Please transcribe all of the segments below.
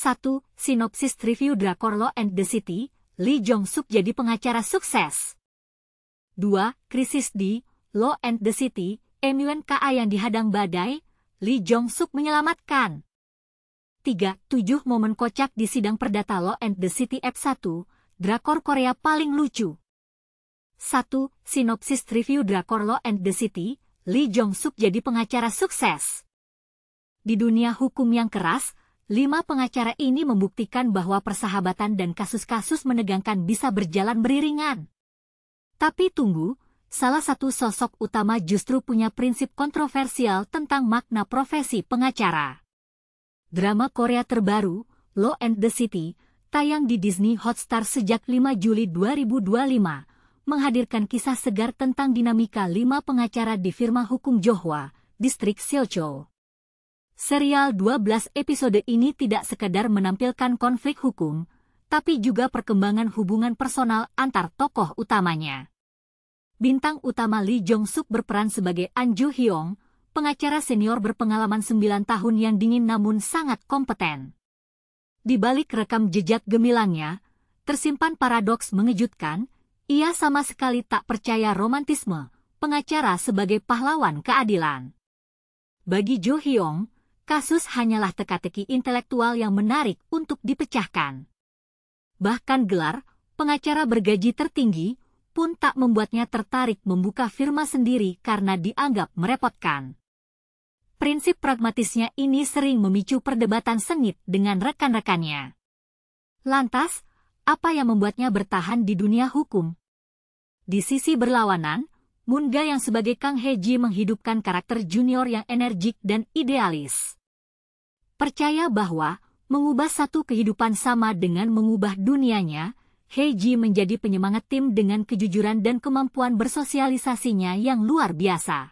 1. Sinopsis review drakor Law and the City, Lee Jong-suk jadi pengacara sukses. 2. Krisis di Law and the City, MUNKA yang dihadang badai, Lee Jong-suk menyelamatkan. 3. 7 momen kocak di sidang perdata Law and the City F1, drakor Korea paling lucu. 1. Sinopsis review drakor Law and the City, Lee Jong-suk jadi pengacara sukses. Di dunia hukum yang keras, 5 pengacara ini membuktikan bahwa persahabatan dan kasus-kasus menegangkan bisa berjalan beriringan. Tapi tunggu, salah satu sosok utama justru punya prinsip kontroversial tentang makna profesi pengacara. Drama Korea terbaru, Law and the City, tayang di Disney Hotstar sejak 5 Juli 2025, menghadirkan kisah segar tentang dinamika 5 pengacara di firma hukum Johwa, Distrik Silcho. Serial 12 episode ini tidak sekedar menampilkan konflik hukum, tapi juga perkembangan hubungan personal antar tokoh utamanya. Bintang utama Lee Jong-suk berperan sebagai An Jo-hyung, pengacara senior berpengalaman 9 tahun yang dingin namun sangat kompeten. Di balik rekam jejak gemilangnya, tersimpan paradoks mengejutkan, ia sama sekali tak percaya romantisme pengacara sebagai pahlawan keadilan. Bagi Jo-hyung, kasus hanyalah teka-teki intelektual yang menarik untuk dipecahkan. Bahkan gelar pengacara bergaji tertinggi pun tak membuatnya tertarik membuka firma sendiri karena dianggap merepotkan. Prinsip pragmatisnya ini sering memicu perdebatan sengit dengan rekan-rekannya. Lantas, apa yang membuatnya bertahan di dunia hukum? Di sisi berlawanan, Moon-ga yang sebagai Kang Hye-ji menghidupkan karakter junior yang energik dan idealis. Percaya bahwa mengubah satu kehidupan sama dengan mengubah dunianya, Hye-ji menjadi penyemangat tim dengan kejujuran dan kemampuan bersosialisasinya yang luar biasa.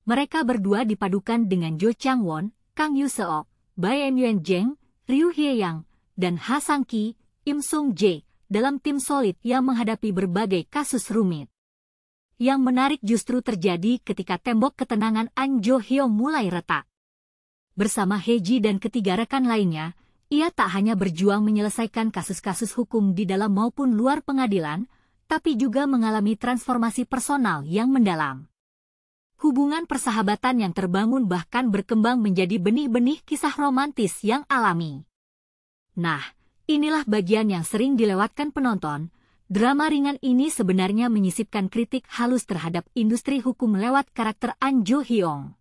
Mereka berdua dipadukan dengan Jo Chang-won, Kang Yoo-seok, Bae Myung-jeng, Ryu Hye-yang, dan Ha Sang-ki, Im Sung-jae dalam tim solid yang menghadapi berbagai kasus rumit. Yang menarik justru terjadi ketika tembok ketenangan An Jo-hyung mulai retak. Bersama Hye-ji dan ketiga rekan lainnya, ia tak hanya berjuang menyelesaikan kasus-kasus hukum di dalam maupun luar pengadilan, tapi juga mengalami transformasi personal yang mendalam. Hubungan persahabatan yang terbangun bahkan berkembang menjadi benih-benih kisah romantis yang alami. Nah, inilah bagian yang sering dilewatkan penonton. Drama ringan ini sebenarnya menyisipkan kritik halus terhadap industri hukum lewat karakter An Jo-hyung.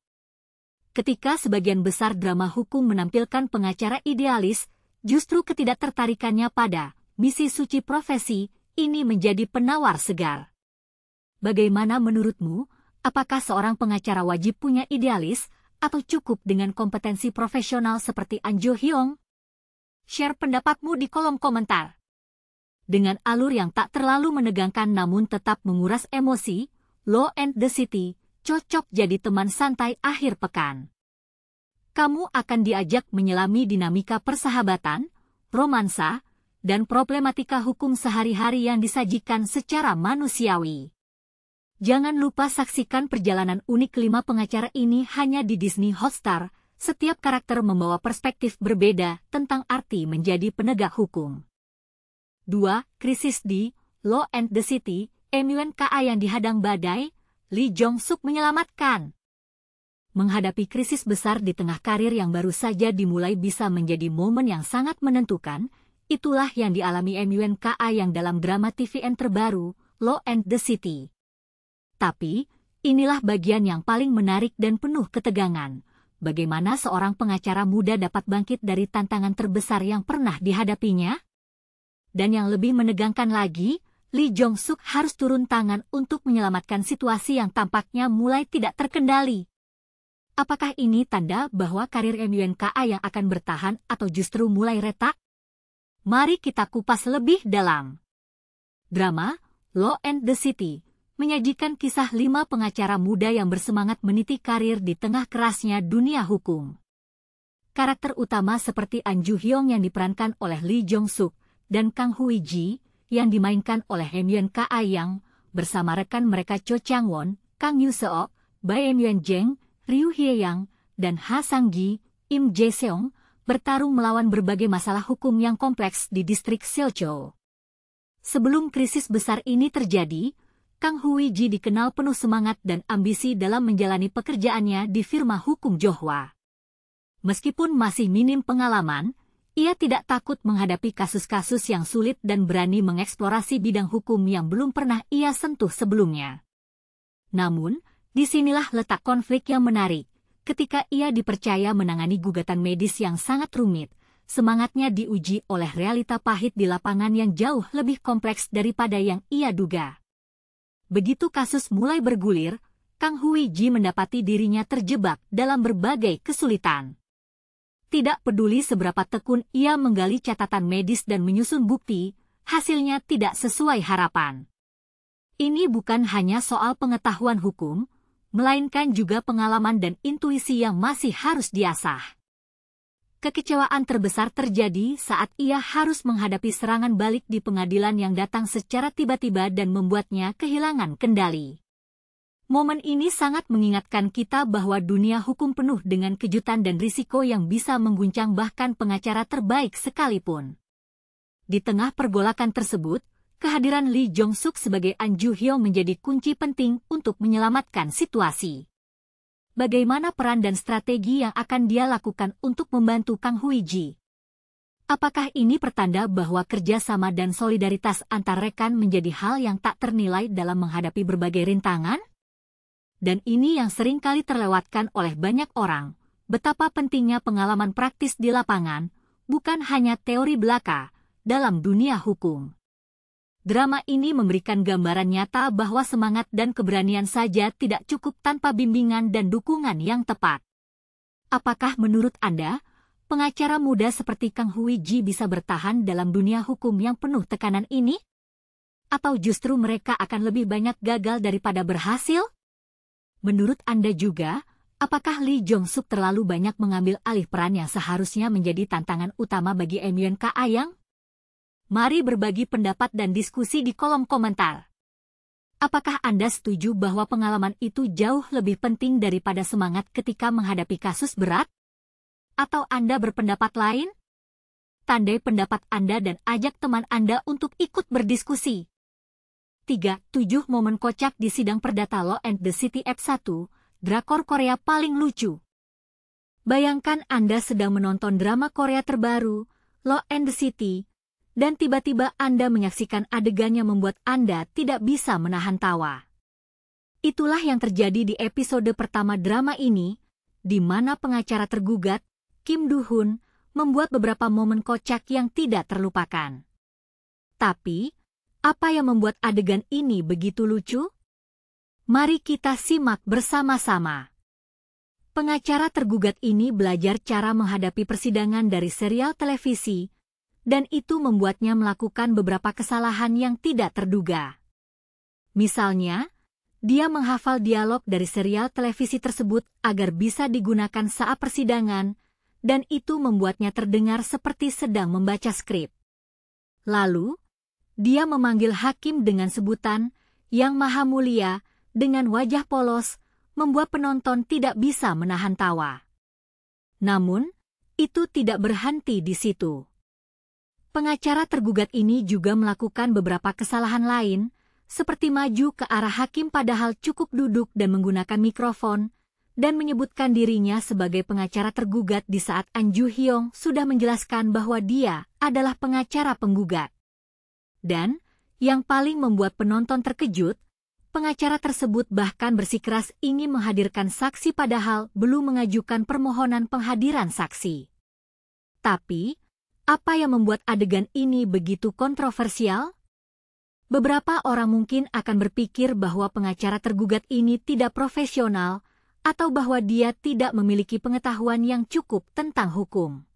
Ketika sebagian besar drama hukum menampilkan pengacara idealis, justru ketidaktertarikannya pada misi suci profesi ini menjadi penawar segar. Bagaimana menurutmu? Apakah seorang pengacara wajib punya idealis atau cukup dengan kompetensi profesional seperti An Jo-hyung? Share pendapatmu di kolom komentar. Dengan alur yang tak terlalu menegangkan namun tetap menguras emosi, Law and the City cocok jadi teman santai akhir pekan. Kamu akan diajak menyelami dinamika persahabatan, romansa, dan problematika hukum sehari-hari yang disajikan secara manusiawi. Jangan lupa saksikan perjalanan unik 5 pengacara ini hanya di Disney Hotstar. Setiap karakter membawa perspektif berbeda tentang arti menjadi penegak hukum. 2. Krisis di Law and the City, MUNKA yang dihadang badai, Lee Jong-suk menyelamatkan. Menghadapi krisis besar di tengah karir yang baru saja dimulai bisa menjadi momen yang sangat menentukan, itulah yang dialami MUNKA yang dalam drama TVN terbaru, Law and the City. Tapi, inilah bagian yang paling menarik dan penuh ketegangan. Bagaimana seorang pengacara muda dapat bangkit dari tantangan terbesar yang pernah dihadapinya? Dan yang lebih menegangkan lagi, Lee Jong-suk harus turun tangan untuk menyelamatkan situasi yang tampaknya mulai tidak terkendali. Apakah ini tanda bahwa karir MUNKA yang akan bertahan atau justru mulai retak? Mari kita kupas lebih dalam. Drama Law and the City menyajikan kisah 5 pengacara muda yang bersemangat meniti karir di tengah kerasnya dunia hukum. Karakter utama seperti An Jo-hyung yang diperankan oleh Lee Jong-suk dan Kang Hye-ji yang dimainkan oleh MUNKA yang bersama rekan mereka Cho Chang-won, Kang Yoo-seok, Bae Myung-jeng, Ryu Hye-yang, dan Ha Sang-gi, Im Jae-seong bertarung melawan berbagai masalah hukum yang kompleks di distrik Silchow. Sebelum krisis besar ini terjadi, Kang Huiji dikenal penuh semangat dan ambisi dalam menjalani pekerjaannya di firma hukum Johwa. Meskipun masih minim pengalaman, ia tidak takut menghadapi kasus-kasus yang sulit dan berani mengeksplorasi bidang hukum yang belum pernah ia sentuh sebelumnya. Namun, disinilah letak konflik yang menarik. Ketika ia dipercaya menangani gugatan medis yang sangat rumit, semangatnya diuji oleh realita pahit di lapangan yang jauh lebih kompleks daripada yang ia duga. Begitu kasus mulai bergulir, Kang Huiji mendapati dirinya terjebak dalam berbagai kesulitan. Tidak peduli seberapa tekun ia menggali catatan medis dan menyusun bukti, hasilnya tidak sesuai harapan. Ini bukan hanya soal pengetahuan hukum, melainkan juga pengalaman dan intuisi yang masih harus diasah. Kekecewaan terbesar terjadi saat ia harus menghadapi serangan balik di pengadilan yang datang secara tiba-tiba dan membuatnya kehilangan kendali. Momen ini sangat mengingatkan kita bahwa dunia hukum penuh dengan kejutan dan risiko yang bisa mengguncang bahkan pengacara terbaik sekalipun. Di tengah pergolakan tersebut, kehadiran Lee Jong-suk sebagai An Ju-hyung menjadi kunci penting untuk menyelamatkan situasi. Bagaimana peran dan strategi yang akan dia lakukan untuk membantu Kang Huiji? Apakah ini pertanda bahwa kerjasama dan solidaritas antar rekan menjadi hal yang tak ternilai dalam menghadapi berbagai rintangan? Dan ini yang sering kali terlewatkan oleh banyak orang, betapa pentingnya pengalaman praktis di lapangan, bukan hanya teori belaka, dalam dunia hukum. Drama ini memberikan gambaran nyata bahwa semangat dan keberanian saja tidak cukup tanpa bimbingan dan dukungan yang tepat. Apakah menurut Anda, pengacara muda seperti Kang Huiji bisa bertahan dalam dunia hukum yang penuh tekanan ini? Atau justru mereka akan lebih banyak gagal daripada berhasil? Menurut Anda juga, apakah Lee Jong-suk terlalu banyak mengambil alih peran yang seharusnya menjadi tantangan utama bagi Eun Ka-ayang? Mari berbagi pendapat dan diskusi di kolom komentar. Apakah Anda setuju bahwa pengalaman itu jauh lebih penting daripada semangat ketika menghadapi kasus berat? Atau Anda berpendapat lain? Tandai pendapat Anda dan ajak teman Anda untuk ikut berdiskusi. 3. 7 momen kocak di sidang perdata Law and the City F1, drakor Korea paling lucu. Bayangkan Anda sedang menonton drama Korea terbaru, Law and the City, dan tiba-tiba Anda menyaksikan adegan yang membuat Anda tidak bisa menahan tawa. Itulah yang terjadi di episode pertama drama ini, di mana pengacara tergugat, Kim Do-hun, membuat beberapa momen kocak yang tidak terlupakan. Tapi, apa yang membuat adegan ini begitu lucu? Mari kita simak bersama-sama. Pengacara tergugat ini belajar cara menghadapi persidangan dari serial televisi, dan itu membuatnya melakukan beberapa kesalahan yang tidak terduga. Misalnya, dia menghafal dialog dari serial televisi tersebut agar bisa digunakan saat persidangan, dan itu membuatnya terdengar seperti sedang membaca skrip. Lalu, dia memanggil hakim dengan sebutan, Yang Maha Mulia, dengan wajah polos, membuat penonton tidak bisa menahan tawa. Namun, itu tidak berhenti di situ. Pengacara tergugat ini juga melakukan beberapa kesalahan lain, seperti maju ke arah hakim padahal cukup duduk dan menggunakan mikrofon, dan menyebutkan dirinya sebagai pengacara tergugat di saat An Ju-hyung sudah menjelaskan bahwa dia adalah pengacara penggugat. Dan, yang paling membuat penonton terkejut, pengacara tersebut bahkan bersikeras ingin menghadirkan saksi padahal belum mengajukan permohonan penghadiran saksi. Tapi, apa yang membuat adegan ini begitu kontroversial? Beberapa orang mungkin akan berpikir bahwa pengacara tergugat ini tidak profesional atau bahwa dia tidak memiliki pengetahuan yang cukup tentang hukum.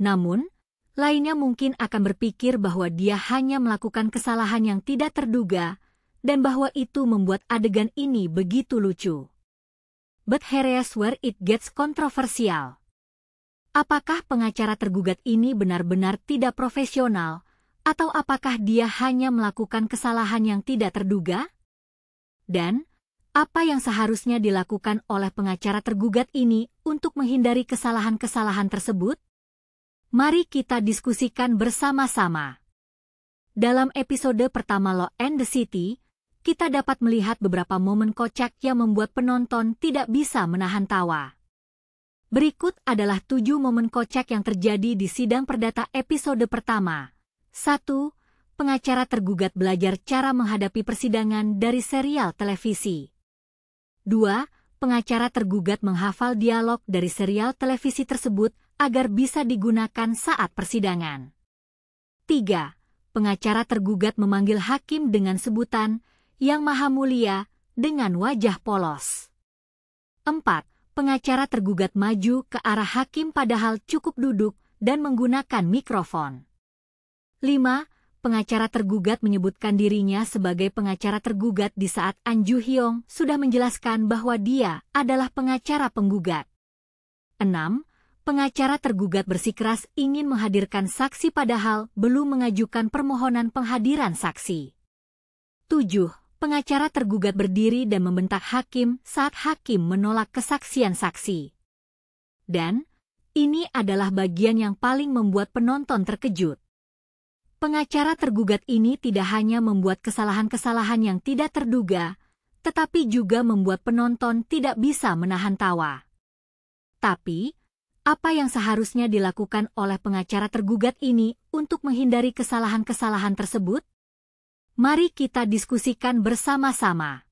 Namun, lainnya mungkin akan berpikir bahwa dia hanya melakukan kesalahan yang tidak terduga dan bahwa itu membuat adegan ini begitu lucu. But here's where it gets controversial. Apakah pengacara tergugat ini benar-benar tidak profesional, atau apakah dia hanya melakukan kesalahan yang tidak terduga? Dan, apa yang seharusnya dilakukan oleh pengacara tergugat ini untuk menghindari kesalahan-kesalahan tersebut? Mari kita diskusikan bersama-sama. Dalam episode pertama Law and the City, kita dapat melihat beberapa momen kocak yang membuat penonton tidak bisa menahan tawa. Berikut adalah 7 momen kocak yang terjadi di sidang perdata episode pertama. 1. Pengacara tergugat belajar cara menghadapi persidangan dari serial televisi. 2. Pengacara tergugat menghafal dialog dari serial televisi tersebut agar bisa digunakan saat persidangan. 3. Pengacara tergugat memanggil hakim dengan sebutan Yang Maha Mulia dengan wajah polos. 4. Pengacara tergugat maju ke arah hakim padahal cukup duduk dan menggunakan mikrofon. 5. Pengacara tergugat menyebutkan dirinya sebagai pengacara tergugat di saat An Ju Hyung sudah menjelaskan bahwa dia adalah pengacara penggugat. 6. Pengacara tergugat bersikeras ingin menghadirkan saksi padahal belum mengajukan permohonan penghadiran saksi. 7. Pengacara tergugat berdiri dan membentak hakim saat hakim menolak kesaksian saksi. Dan, ini adalah bagian yang paling membuat penonton terkejut. Pengacara tergugat ini tidak hanya membuat kesalahan-kesalahan yang tidak terduga, tetapi juga membuat penonton tidak bisa menahan tawa. Tapi, apa yang seharusnya dilakukan oleh pengacara tergugat ini untuk menghindari kesalahan-kesalahan tersebut? Mari kita diskusikan bersama-sama.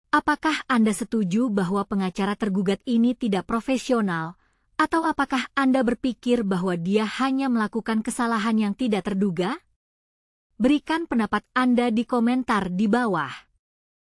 Apakah Anda setuju bahwa pengacara tergugat ini tidak profesional, atau apakah Anda berpikir bahwa dia hanya melakukan kesalahan yang tidak terduga? Berikan pendapat Anda di komentar di bawah.